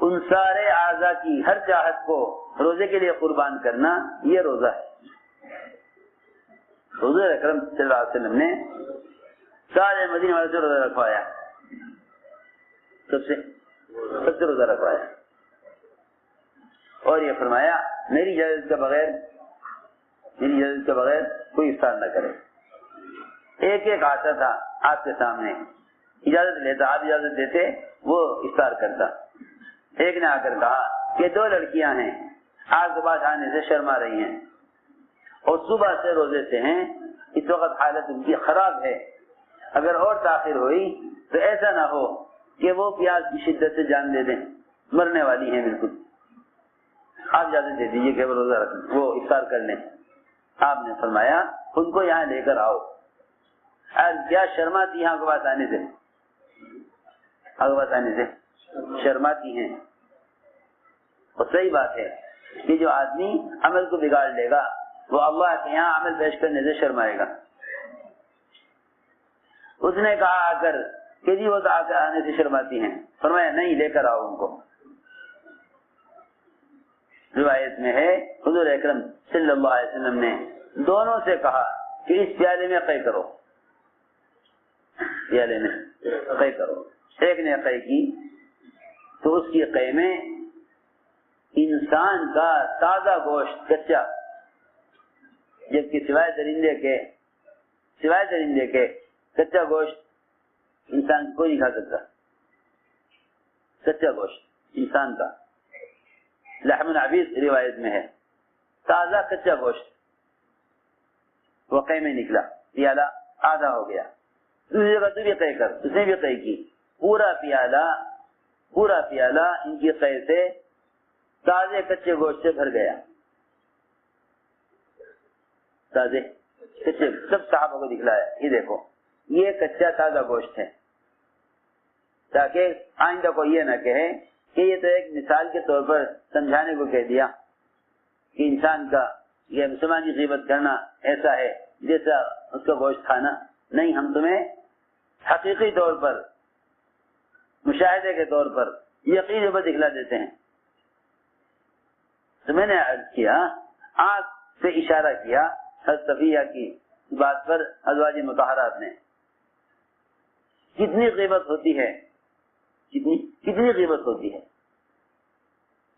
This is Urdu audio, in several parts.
ان سارے اعضاء کی ہر چاہت کو روزے کے لیے قربان کرنا، یہ روزہ ہے۔ حضور اکرم صلی اللہ علیہ وسلم نے سارے مدینے والے سے روزہ رکھوایا، سب سے روزہ رکھوایا، اور یہ فرمایا میری اجازت کے بغیر کوئی افطار نہ کرے۔ ایک ایک آتا تھا آپ کے سامنے، اجازت لیتا، آپ اجازت دیتے، وہ افطار کرتا۔ ایک نے آ کر کہا کہ 2 لڑکیاں ہیں، آپ کے پاس آنے سے شرما رہی ہیں اور صبح سے روزے سے ہیں، اس وقت حالت ان کی خراب ہے، اگر اور تاخیر ہوئی تو ایسا نہ ہو کہ وہ پیاس کی شدت سے جان دے دیں، مرنے والی ہیں بالکل، آپ اجازت دے دیجیے کہ وہ روزہ رکھیں، وہ افطار کر لیں۔ آپ نے فرمایا ان کو یہاں لے کر آؤ۔ کیا شرماتی ہیں آپ کے پاس آنے سے شرماتی ہیں۔ اور صحیح بات ہے کہ جو آدمی عمل کو بگاڑ لے گا وہ اللہ کے یہاں عمل پیش کرنے سے شرمائے گا۔ اس نے کہا آ کر کہ جی وہ تو آ کر آنے سے شرماتی ہیں، فرمایا نہیں، لے کر آؤ ان کو۔ روایت میں ہے حضور اکرم صلی اللہ علیہ وسلم نے دونوں سے کہا کہ اس پیالے میں قے کرو، پیالے میں قے کرو۔ ایک نے قے کی تو اس کی قے میں انسان کا تازہ گوشت کچا، جبکہ سوائے درندے کے کچا گوشت انسان کوئی نہیں کھا سکتا۔ کچا گوشت انسان کا لحم عبیس روایت میں ہے، تازہ کچا گوشت وقع میں نکلا، پیالہ آدھا ہو گیا۔ دوسری جگہ تو بھی قے کر، اس نے بھی قے کی، پورا پیالہ ان کی قے سے تازے کچے گوشت سے بھر گیا۔ تازے کچے سب صحابہ کو دکھلایا، یہ دیکھو یہ کچا تازہ گوشت ہے، تاکہ آئندہ کو یہ نہ کہے کہ یہ تو ایک مثال کے طور پر سمجھانے کو کہہ دیا کہ انسان کا یہ مسلمان کی غیبت کرنا ایسا ہے جیسا اس کا گوشت کھانا۔ نہیں، ہم تمہیں حقیقی طور پر، مشاہدے کے طور پر، یقین پر دکھلا دیتے ہیں۔ تو میں نے عرض کیا، آنکھ سے اشارہ کیا حضرت صفیہ کی بات پر ازواج مطہرات نے، کتنی غیبت ہوتی ہے، کتنی غیبت ہوتی ہے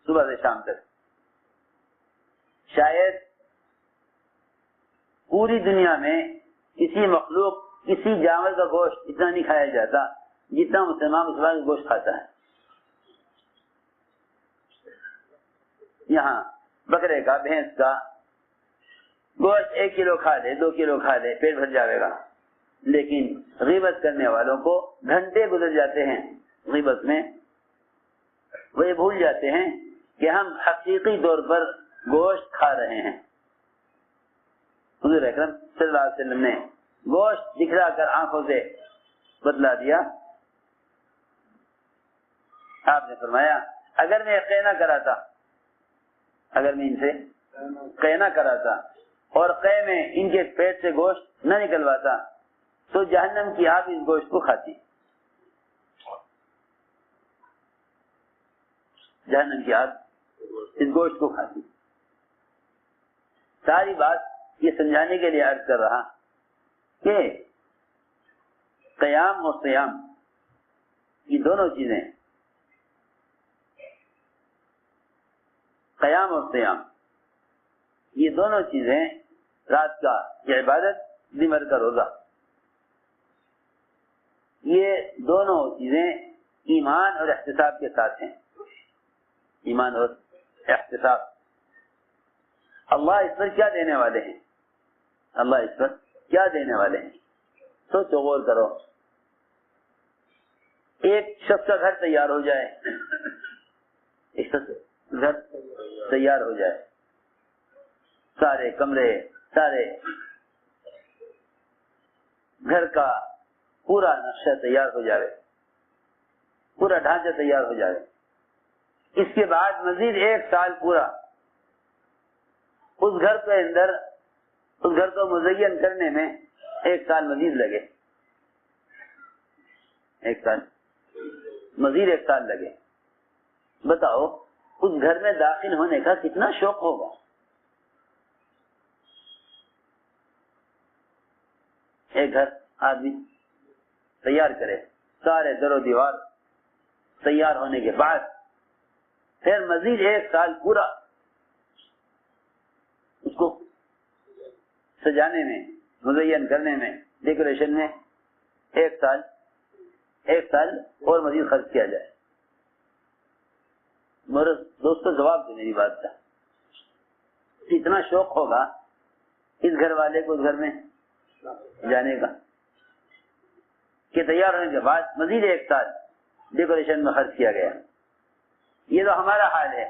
صبح سے شام تک۔ شاید پوری دنیا میں کسی مخلوق، کسی جانور کا گوشت اتنا نہیں کھایا جاتا جتنا مسلمان کا گوشت کھاتا ہے۔ یہاں بکرے کا، بھینس کا گوشت 1 کلو کھا لے، 2 کلو کھا لے، پیٹ بھر جاوے گا، لیکن غیبت کرنے والوں کو گھنٹے گزر جاتے ہیں غیبت میں، وہ یہ بھول جاتے ہیں کہ ہم حقیقی طور پر گوشت کھا رہے ہیں۔ حضور اکرم صلی اللہ علیہ وسلم نے گوشت دکھلا کر آنکھوں سے بتلا دیا۔ آپ نے فرمایا اگر میں قے نہ کراتا، اگر میں ان سے قے نہ کراتا اور قے میں ان کے پیٹ سے گوشت نہ نکلواتا تو جہنم کی آگ اس گوشت کو کھاتی، جہنم کی آگ اس گوشت کو کھاتی۔ ساری بات یہ سمجھانے کے لیے عرض کر رہا کہ قیام اور صیام یہ دونوں چیزیں، قیام اور صیام یہ دونوں چیزیں، رات کا یہ عبادت، دن بھر کا روزہ، یہ دونوں چیزیں ایمان اور احتساب کے ساتھ ہیں۔ ایمان اور احتساب، اللہ اس پر کیا دینے والے ہیں، اللہ اس پر کیا دینے والے ہیں، سوچو، غور کرو۔ ایک شخص کا گھر تیار ہو جائے، ایک شخص گھر تیار ہو جائے، سارے کمرے، سارے گھر کا پورا نقشہ تیار ہو جائے، پورا ڈھانچہ تیار ہو جائے، اس کے بعد مزید 1 سال پورا اس گھر کے اندر، اس گھر کو مزین کرنے میں 1 سال مزید لگے، 1 سال مزید 1 سال لگے، بتاؤ اس گھر میں داخل ہونے کا کتنا شوق ہوگا. ایک گھر آدمی تیار کرے, سارے در و دیوار تیار ہونے کے بعد پھر مزید 1 سال پورا اس کو سجانے میں, مزین کرنے میں, ڈیکوریشن میں 1 سال اور مزید خرچ کیا جائے. میرے دوستو جواب دے میری بات کا. اتنا شوق ہوگا اس گھر والے کو اس گھر میں جانے کا کہ تیار ہونے کے بعد مزید 1 سال ڈیکوریشن میں خرچ کیا گیا. یہ تو ہمارا حال ہے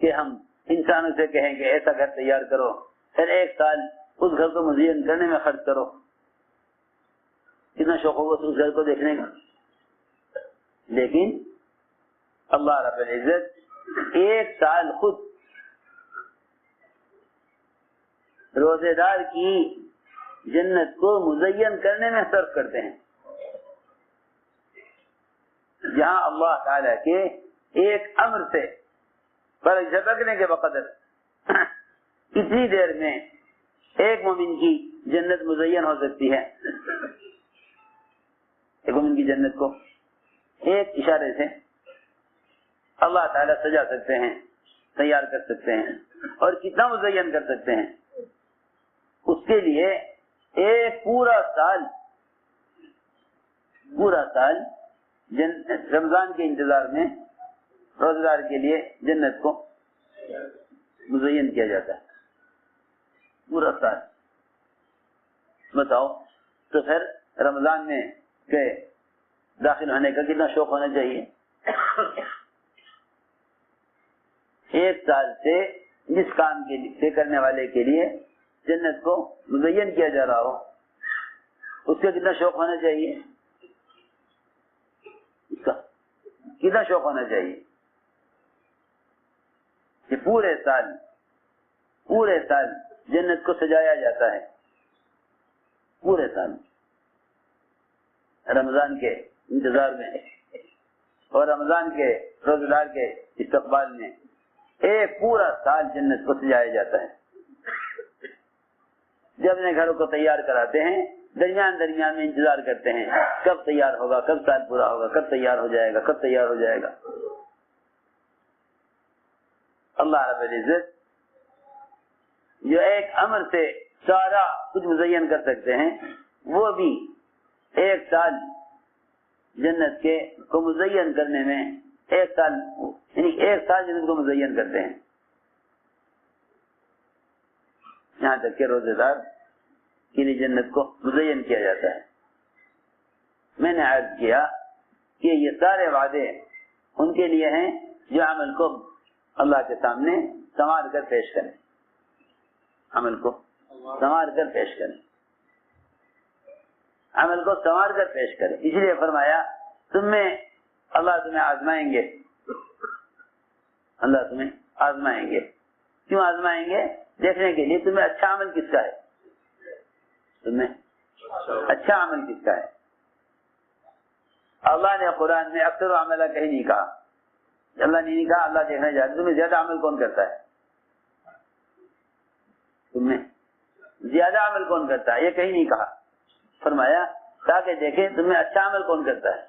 کہ ہم انسانوں سے کہیں کہ ایسا گھر تیار کرو, پھر 1 سال اس گھر کو مزین کرنے میں خرچ کرو. کتنا شوق ہوگا اس گھر کو دیکھنے کا. لیکن اللہ رب العزت 1 سال خود روزے دار کی جنت کو مزین کرنے میں صرف کرتے ہیں, جہاں اللہ تعالی کے ایک امر سے پر جھپکنے کے بقدر اتنی دیر میں ایک مومن کی جنت مزین ہو سکتی ہے. ایک مومن کی جنت کو ایک اشارے سے اللہ تعالیٰ سجا سکتے ہیں, تیار کر سکتے ہیں, اور کتنا مزین کر سکتے ہیں. اس کے لیے ایک پورا سال رمضان کے انتظار میں روزہ دار کے لیے جنت کو مزین کیا جاتا ہے. پورا سال. بتاؤ تو پھر رمضان میں کے داخل ہونے کا کتنا شوق ہونا چاہیے. 1 سال سے جس کام کے لیے کرنے والے کے لیے جنت کو مزین کیا جا رہا ہو, اس کا کتنا شوق ہونا چاہیے. اس کا کتنا شوق ہونا چاہیے کہ پورے سال جنت کو سجایا جاتا ہے. پورے سال رمضان کے انتظار میں اور رمضان کے روزہ دار کے استقبال میں ایک پورا سال جنت کو سجایا جاتا ہے. جب اپنے گھروں کو تیار کراتے ہیں, درمیان میں انتظار کرتے ہیں کب تیار ہوگا, کب سال پورا ہوگا, کب تیار ہو جائے گا. اللہ رب العزت جو ایک امر سے سارا کچھ مزین کر سکتے ہیں, وہ بھی 1 سال جنت کے کو مزین کرنے میں 1 سال یعنی 1 سال جنت کو مزین کرتے ہیں. یہاں تک کہ روزے دار کے لیے جنت کو مزین کیا جاتا ہے. میں نے عرض کیا کہ یہ سارے وعدے ان کے لیے ہیں جو عمل کو اللہ کے سامنے سنوار کر پیش کریں. عمل کو سنوار کر پیش کریں. عمل کو سنوار کر پیش کریں. اس لیے فرمایا اللہ تمہیں آزمائیں گے. اللہ تمہیں آزمائیں گے. کیوں آزمائیں گے؟ دیکھنے کے لیے تمہیں اچھا عمل کس کا ہے. تمہیں اچھا عمل کس کا ہے. اللہ نے قرآن میں اکثر عملہ کہیں نہیں کہا. اللہ نے نہیں کہا اللہ دیکھنا چاہتا تمہیں زیادہ عمل کون کرتا ہے. تمہیں زیادہ عمل کون کرتا ہے یہ کہیں نہیں کہا. فرمایا تاکہ دیکھیں تمہیں اچھا عمل کون کرتا ہے.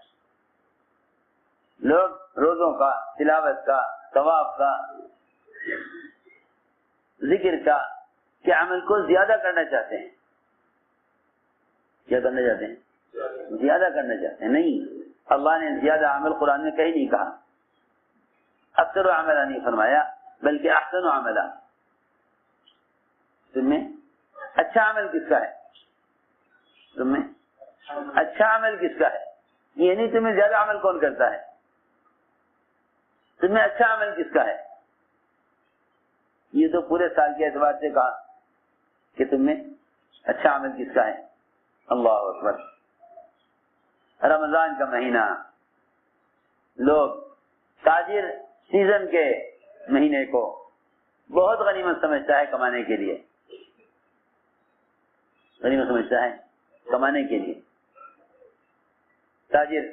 لوگ روزوں کا, تلاوت کا, طواف کا, ذکر کا کہ عمل کو زیادہ کرنا چاہتے ہیں. کیا کرنا چاہتے ہیں؟ زیادہ کرنا چاہتے ہیں. نہیں, اللہ نے زیادہ عمل قرآن میں کہیں نہیں کہا. اکثر عملہ نہیں فرمایا بلکہ احسن عملہ. تمہیں اچھا عمل کس کا ہے. تمہیں اچھا عمل کس کا ہے. یہ نہیں تمہیں زیادہ عمل کون کرتا ہے. تمہیں اچھا عمل کس کا ہے. یہ تو پورے سال کے اعتبار سے کہا کہ تمہیں اچھا عمل کس کا ہے. اللہ اکبر. رمضان کا مہینہ لوگ تاجر سیزن کے مہینے کو بہت غنیمت سمجھتا ہے کمانے کے لیے. غنیمت سمجھتا ہے کمانے کے لیے. تاجر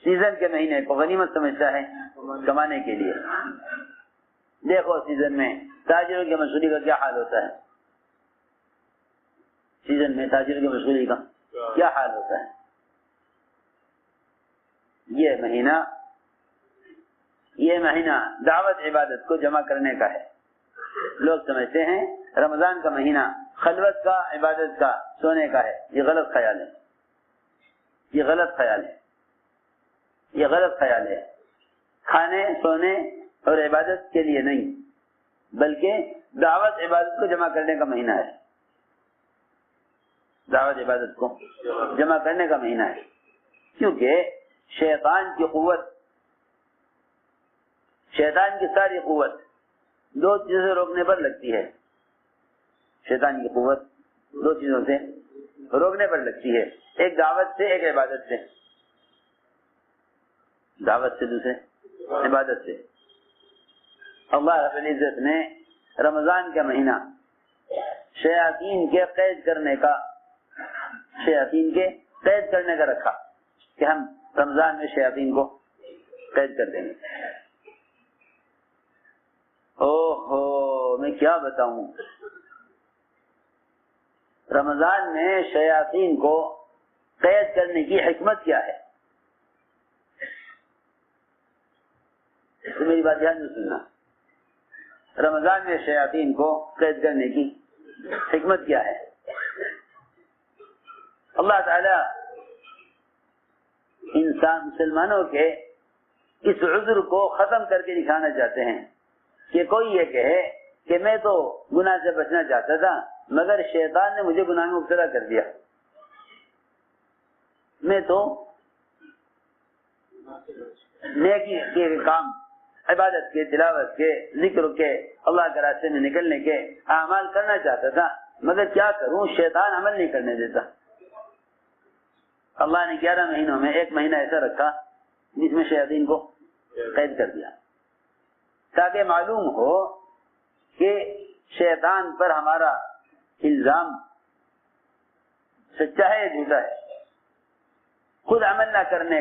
سیزن کے مہینے کو غنیمت سمجھتا ہے کمانے کے لیے. دیکھو سیزن میں تاجروں کی مشغولی کا کیا حال ہوتا ہے, سیزن میں تاجروں کی مشغولی کا کیا حال ہوتا ہے. یہ مہینہ دعوت عبادت کو جمع کرنے کا ہے. لوگ سمجھتے ہیں رمضان کا مہینہ خلوت کا, عبادت کا, سونے کا ہے. یہ غلط خیال ہے, یہ غلط خیال ہے, یہ غلط خیال ہے. کھانے سونے اور عبادت کے لیے نہیں, بلکہ دعوت عبادت کو جمع کرنے کا مہینہ ہے. دعوت عبادت کو جمع کرنے کا مہینہ ہے, کیونکہ شیطان کی قوت, شیطان کی ساری قوت دو چیزوں سے روکنے پر لگتی ہے. شیطان کی قوت دو چیزوں سے روکنے پر لگتی ہے, ایک دعوت سے, ایک عبادت سے. دعوت سے, دوسرے عبادت سے. اللہ رب العزت نے رمضان کا مہینہ شیاطین کے قید کرنے کا, شیاطین کے قید کرنے کا رکھا کہ ہم رمضان میں شیاطین کو قید کر دیں گے. میں کیا بتاؤں, رمضان میں شیاطین کو قید کرنے کی حکمت کیا ہے. تو میری بات دھیان سے سننا, رمضان میں شیاطین کو قید کرنے کی حکمت کیا ہے. اللہ تعالی انسان مسلمانوں کے اس عذر کو ختم کر کے دکھانا چاہتے ہیں کہ کوئی یہ کہے کہ میں تو گناہ سے بچنا چاہتا تھا مگر شیطان نے مجھے گناہ میں مبتلا کر دیا, میں تو نیکی کے کام, عبادت کے, تلاوت کے, ذکر کے, اللہ کے راستے میں نکلنے کے اعمال کرنا چاہتا تھا مگر کیا کروں, شیطان عمل نہیں کرنے دیتا. اللہ نے 11 مہینوں میں ایک مہینہ ایسا رکھا جس میں شیاطین کو قید کر دیا, تاکہ معلوم ہو کہ شیطان پر ہمارا الزام سچا ہے یا جھوٹا ہے. خود عمل نہ کرنے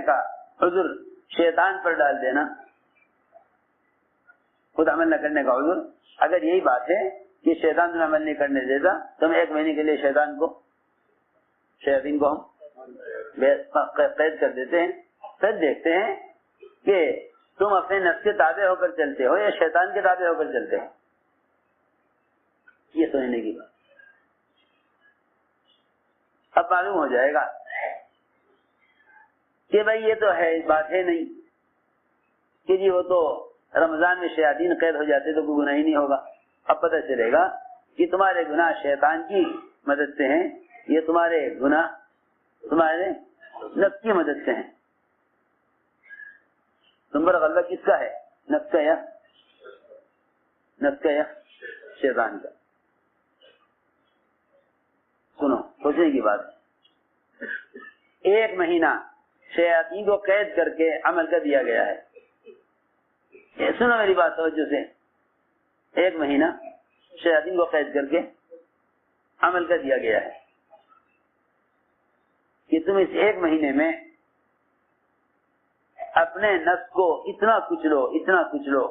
کا عذر شیطان پر ڈال دینا, خود عمل نہ کرنے کا عذر. اگر یہی بات ہے کہ شیطان تمہیں عمل نہیں کرنے دیتا تو ہم ایک مہینے کے لیے شیاطین کو ہم قید کر دیتے ہیں, پھر دیکھتے ہیں کہ تم اپنے نفس کے تابع ہو کر چلتے ہو یا شیطان کے تابع ہو کر چلتے ہو. یہ سوچنے کی بات. اب معلوم ہو جائے گا کہ بھائی یہ تو ہے, اس بات ہے نہیں کہ جی وہ تو رمضان میں شیاطین قید ہو جاتے تو کوئی گناہ ہی نہیں ہوگا. اب پتہ چلے گا کہ تمہارے گناہ شیطان کی مدد سے ہیں, یہ تمہارے گناہ تمہارے نفس کی مدد سے ہیں. تم پر غلبہ کس کا ہے, نفس کا یا شیطان کا. سنو, سوچنے کی بات. ایک مہینہ شیاطین کو قید کر کے عمل کر دیا گیا ہے. سنو میری بات توجہ سے, ایک مہینہ شیاطین کو قید کر کے عمل کر دیا گیا ہے کہ تم اس ایک مہینے میں اپنے نفس کو اتنا کچلو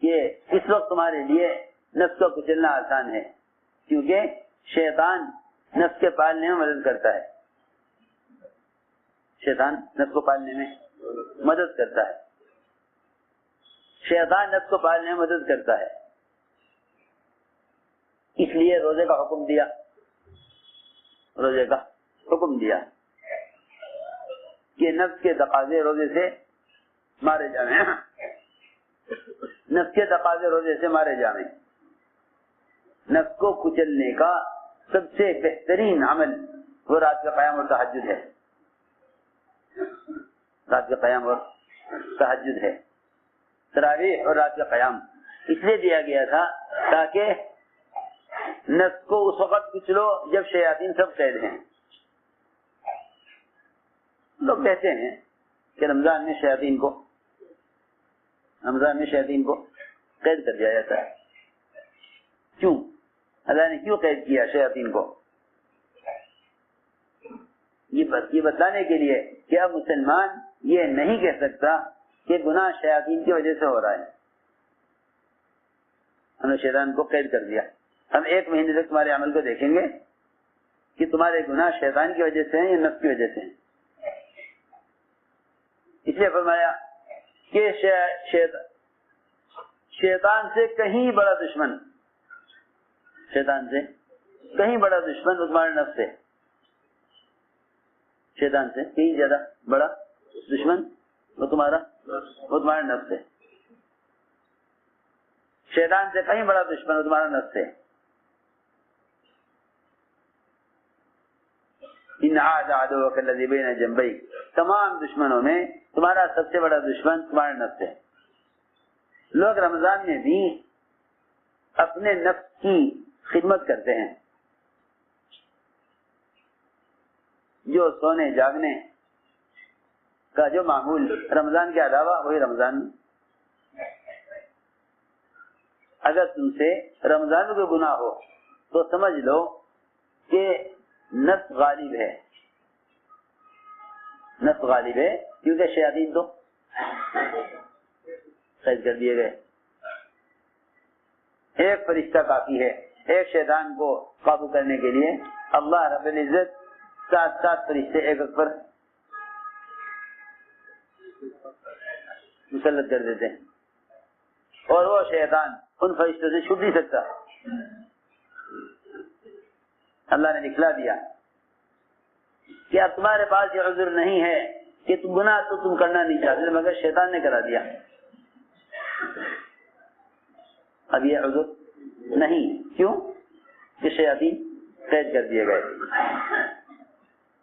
کہ اس وقت تمہارے لیے نفس کو کچلنا آسان ہے, کیونکہ شیطان نفس کے پالنے میں مدد کرتا ہے. شیطان نفس کو پالنے میں مدد کرتا ہے. شیطان نفس کو پالنے میں مدد کرتا ہے. اس لیے روزے کا حکم دیا, روزے کا حکم دیا کہ نفس کے تقاضے روزے سے مارے جائیں, نفس کے تقاضے روزے سے مارے جائیں. نفس کو کچلنے کا سب سے بہترین عمل وہ رات کا قیام اور تہجد ہے. رات کا قیام اور تہجد ہے. تراویح اور رات کا قیام اس لیے دیا گیا تھا تاکہ نفس کو اس وقت کچلو جب شیاطین سب قید ہیں. لوگ کہتے ہیں کہ رمضان میں شیاطین کو قید کر دیا جاتا ہے. کیوں اللہ نے کیوں قید کیا شیاطین کو؟ یہ بتانے کے لیے کہ اب مسلمان یہ نہیں کہہ سکتا کہ گناہ شیاطین کی وجہ سے ہو رہا ہے. ہم نے شیطان کو قید کر دیا. ہم 1 مہینے تک تمہارے عمل کو دیکھیں گے کہ تمہارے گناہ شیطان کی وجہ سے ہیں یا نفس کی وجہ سے ہیں. اس لیے فرمایا کہ شیطان سے کہیں بڑا دشمن، شیطان سے کہیں بڑا دشمن وہ تمہارے نفس ہے. شیطان سے کہیں زیادہ بڑا دشمن وہ تمہارا نفس ہے. شیطان سے کہیں بڑا دشمن وہ تمہارا نفس ہے. ان عدوک الذی بین جنبیک، تمام دشمنوں میں تمہارا سب سے بڑا دشمن تمہارا نفس ہے. لوگ رمضان میں بھی اپنے نفس کی خدمت کرتے ہیں. جو سونے جاگنے کا جو معمول رمضان کے علاوہ وہی رمضان. اگر تم سے رمضان میں کوئی گناہ ہو تو سمجھ لو کہ نفس غالب ہے. نفس غالب ہے کیونکہ شیاطین تو قید کر دیے گئے. ایک فرشتہ کافی ہے ایک شیطان کو قابو کرنے کے لیے. اللہ رب العزت 7 فرشتے ایک پر مسلط کر دیتے ہیں اور وہ شیطان ان فرشتوں سے چھوٹ نہیں سکتا. اللہ نے دکھلا دیا کہ اب تمہارے پاس یہ عذر نہیں ہے کہ تم گناہ تو تم کرنا نہیں چاہتے مگر شیطان نے کرا دیا. اب یہ عذر نہیں. کیوں؟ کہ شیاطین قید کر دیے گئے.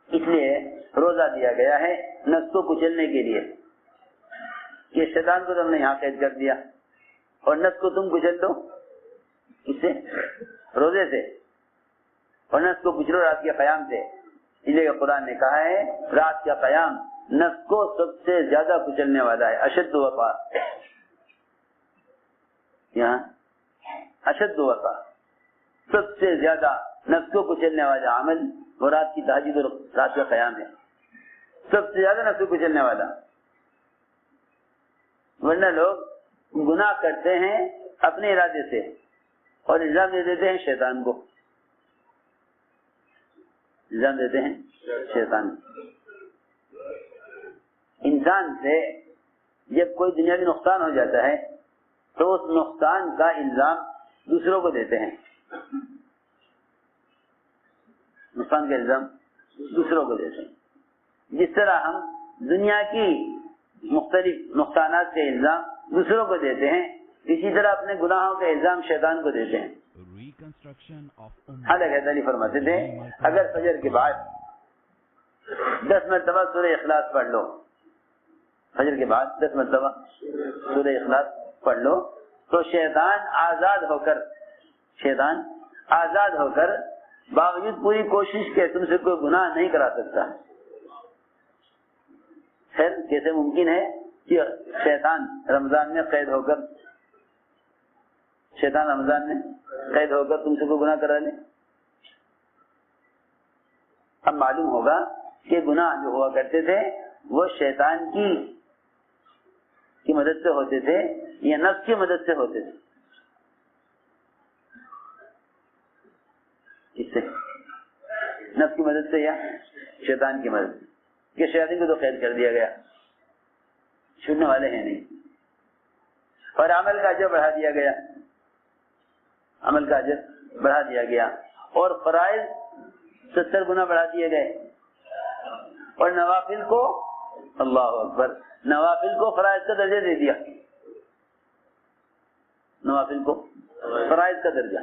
اس لیے روزہ دیا گیا ہے نفس کو کچلنے کے لیے کہ شیطان کو تم نے یہاں قید کر دیا اور نفس کو تم کچل دو اس سے روزے سے اور نفس کو کچلو رات کے قیام سے. اس لیے قرآن نے کہا ہے رات کا قیام نفس کو سب سے زیادہ کچلنے والا ہے. اشد وقا، یہاں اشد وقا سب سے زیادہ نفس کو کچلنے والا عمل وہ رات کی تہجد اور رات کا قیام ہے. سب سے زیادہ نفس کو کچلنے والا. ورنہ لوگ گناہ کرتے ہیں اپنے ارادے سے اور الزام دے دیتے ہیں شیطان کو. الزام دیتے ہیں شیطان. انسان سے جب کوئی دنیاوی نقصان ہو جاتا ہے تو اس نقصان کا الزام دوسروں کو دیتے ہیں. نقصان کا الزام دوسروں کو دیتے ہیں. جس طرح ہم دنیا کی مختلف نقصانات کے الزام دوسروں کو دیتے ہیں اسی طرح اپنے گناہوں کا الزام شیطان کو دیتے ہیں. حضرت علی فرماتے تھے اگر فجر کے بعد 10 مرتبہ سورہ اخلاص پڑھ لو، فجر کے بعد 10 مرتبہ سورہ اخلاص پڑھ لو تو شیطان آزاد ہو کر باوجود پوری کوشش کے تم سے کوئی گناہ نہیں کرا سکتا. خیر کیسے ممکن ہے کہ شیطان رمضان میں قید ہو کر تم سے کوئی گناہ کرا لے؟ اب معلوم ہوگا کہ گناہ جو ہوا کرتے تھے وہ شیطان کی مدد سے ہوتے تھے یا نفس کی مدد سے ہوتے تھے. اس سے نفس کی مدد سے یا شیطان کی مدد سے کہ شیطان کو تو قید کر دیا گیا، چھوٹنے والے ہیں نہیں. اور عمل کا اجر بڑھا دیا گیا اور فرائض 70 گنا بڑھا دیے گئے اور نوافل کو اللہ اکبر نوافل کو فرائض کا درجہ دے دیا. نوافل کو فرائض کا درجہ،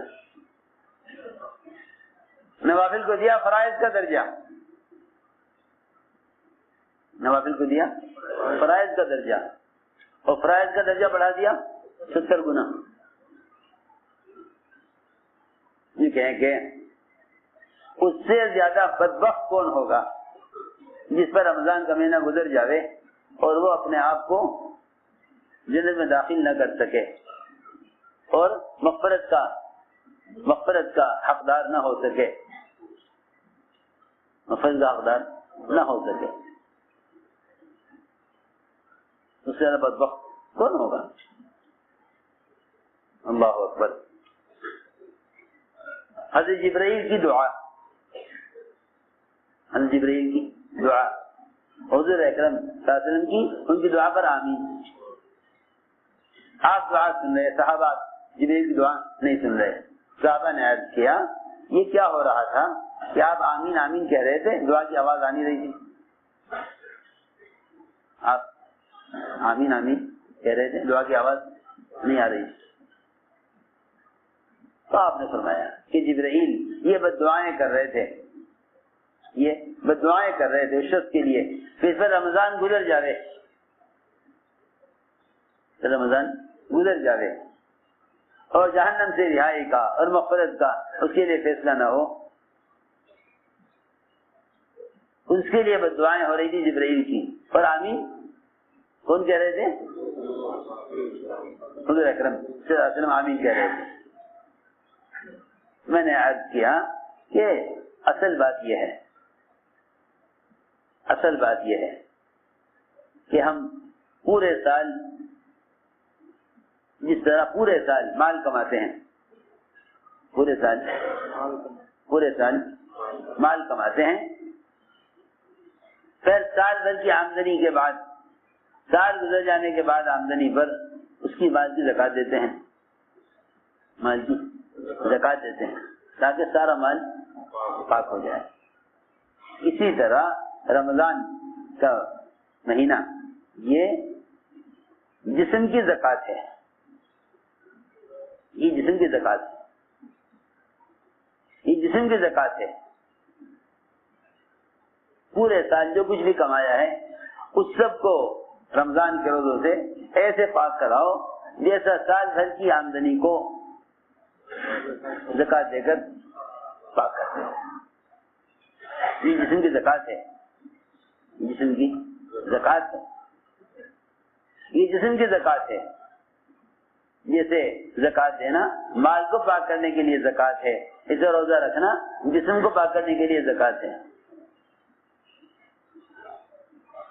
نوافل کو دیا فرائض کا درجہ، نوافل کو دیا فرائض کا درجہ اور فرائض کا درجہ بڑھا دیا 70 گنا. یہ کہیں کہ اس سے زیادہ بدبخت کون ہوگا جس پر رمضان کا مہینہ گزر جاوے اور وہ اپنے آپ کو جنت میں داخل نہ کر سکے اور مغفرت کا حقدار نہ ہو سکے. مغفرت کا حقدار نہ ہو سکے، اس سے زیادہ بدبخت کون ہوگا؟ اللہ اکبر۔ حضرت جبرائیل کی دعا، حضرت جبرائیل کی دعا حضور اکرم صلی اللہ علیہ وسلم کی، ان کی دعا پر آمین۔ آپ دعا سن رہے، صحابہ جبرائیل کی دعا نہیں سن رہے۔ صحابہ نے عرض کیا یہ کیا ہو رہا تھا کہ آپ آمین آمین کہہ رہے تھے، دعا کی آواز آ نہیں رہی تھی؟ آپ آمین آمین کہہ رہے تھے، دعا کی آواز نہیں آ رہی تھی۔ تو آپ نے فرمایا کہ جبرائیل یہ بد دعائیں کر رہے تھے، یہ بد دعائیں کر رہے تھے اس شخص کے لیے، پھر پر رمضان گزر جاوے، رمضان گزر جاوے اور جہنم سے رہائی کا اور مغفرت کا اس کے لیے فیصلہ نہ ہو۔ اس کے لیے بد دعائیں ہو رہی تھی جبرائیل کی، اور آمین کون کہہ رہے تھے؟ حضور اکرم صلی اللہ علیہ وسلم آمین کہہ رہے تھے۔ میں نے عرض کیا کہ اصل بات یہ ہے، اصل بات یہ ہے کہ ہم پورے سال جس طرح پورے سال مال کماتے ہیں، پورے سال مال کماتے ہیں، پھر سال بھر کی آمدنی کے بعد، سال گزر جانے کے بعد آمدنی پر اس کی مال کی زکات دیتے ہیں، مال کی زکات دیتے ہیں تاکہ سارا مال پاک ہو جائے۔ اسی طرح رمضان کا مہینہ یہ جسم کی زکات ہے، یہ جسم کی زکات ہے، یہ جسم کی زکات ہے۔ پورے سال جو کچھ بھی کمایا ہے اس سب کو رمضان کے روزوں سے ایسے پاک کراؤ جیسا سال بھر کی آمدنی کو زکات دے کر پاک کرتے ہیں۔ یہ جسم کی زکات ہے، جسم کی زکات ہے، یہ جسم کی زکات ہے۔ جیسے زکات دینا مال کو پاک کرنے کے لیے زکات ہے، اسے روزہ رکھنا جسم کو پاک کرنے کے لیے زکات ہے۔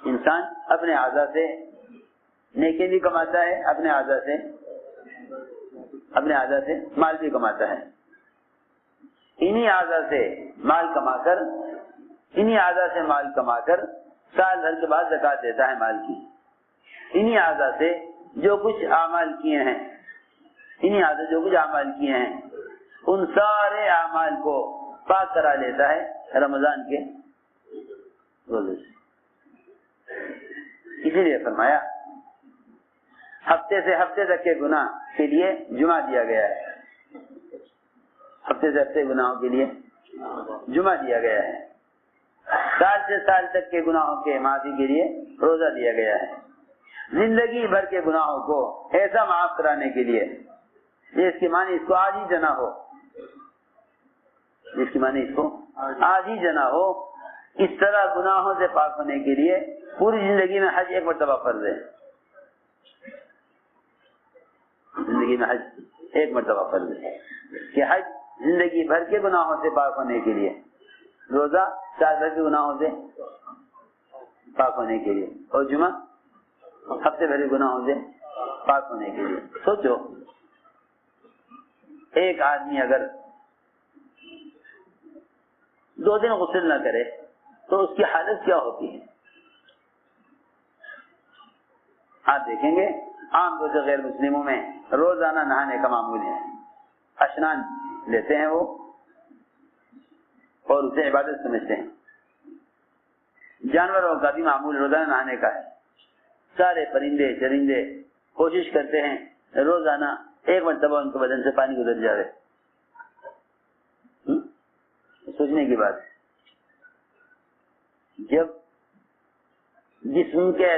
انسان اپنے اعضاء سے نیکی بھی کماتا ہے، اپنے اعضاء سے مال بھی کماتا ہے۔ انہی اعضاء سے مال کما کر سال بھر کے بعد زکات دیتا ہے مال کی۔ انہی اعضاء سے جو کچھ اعمال کیے ہیں، ان سارے اعمال کو پاک کرا لیتا ہے رمضان کے روزے سے۔ اسی لیے فرمایا ہفتے سے ہفتے تک کے گناہ کے لیے جمعہ دیا گیا ہے، ہفتے سے ہفتے گناہوں کے لیے جمعہ دیا گیا ہے، سال سے سال تک کے گناہوں کے معافی کے لیے روزہ دیا گیا ہے، زندگی بھر کے گناہوں کو ایسا معاف کرانے کے لیے، اس کی معنی اس کو آج ہی جنا ہو، اس کی معنی اس کو آج ہی جنا ہو، اس طرح گناہوں سے پاک ہونے کے لیے پوری زندگی میں حج ایک مرتبہ فرض ہے، زندگی میں حج ایک مرتبہ فرض ہے کہ حج زندگی بھر کے گناہوں سے پاک ہونے کے لیے، روزہ سال بھر کے گناہوں سے پاک ہونے کے لیے، اور جمعہ ہفتے بھر کے گناہوں سے پاک ہونے کے لیے۔ سوچو ایک آدمی اگر 2 دن غسل نہ کرے تو اس کی حالت کیا ہوتی ہے؟ آپ دیکھیں گے عام طور سے غیر مسلموں میں روزانہ نہانے کا معمول ہے، اشنان لیتے ہیں وہ اور اسے عبادت سمجھتے ہیں۔ جانوروں کا بھی معمول روزانہ نہانے کا ہے، سارے پرندے چرندے کوشش کرتے ہیں روزانہ ایک مرتبہ ان کے بدن سے پانی گزر جائے۔ سوچنے کی بات، جب جسم کے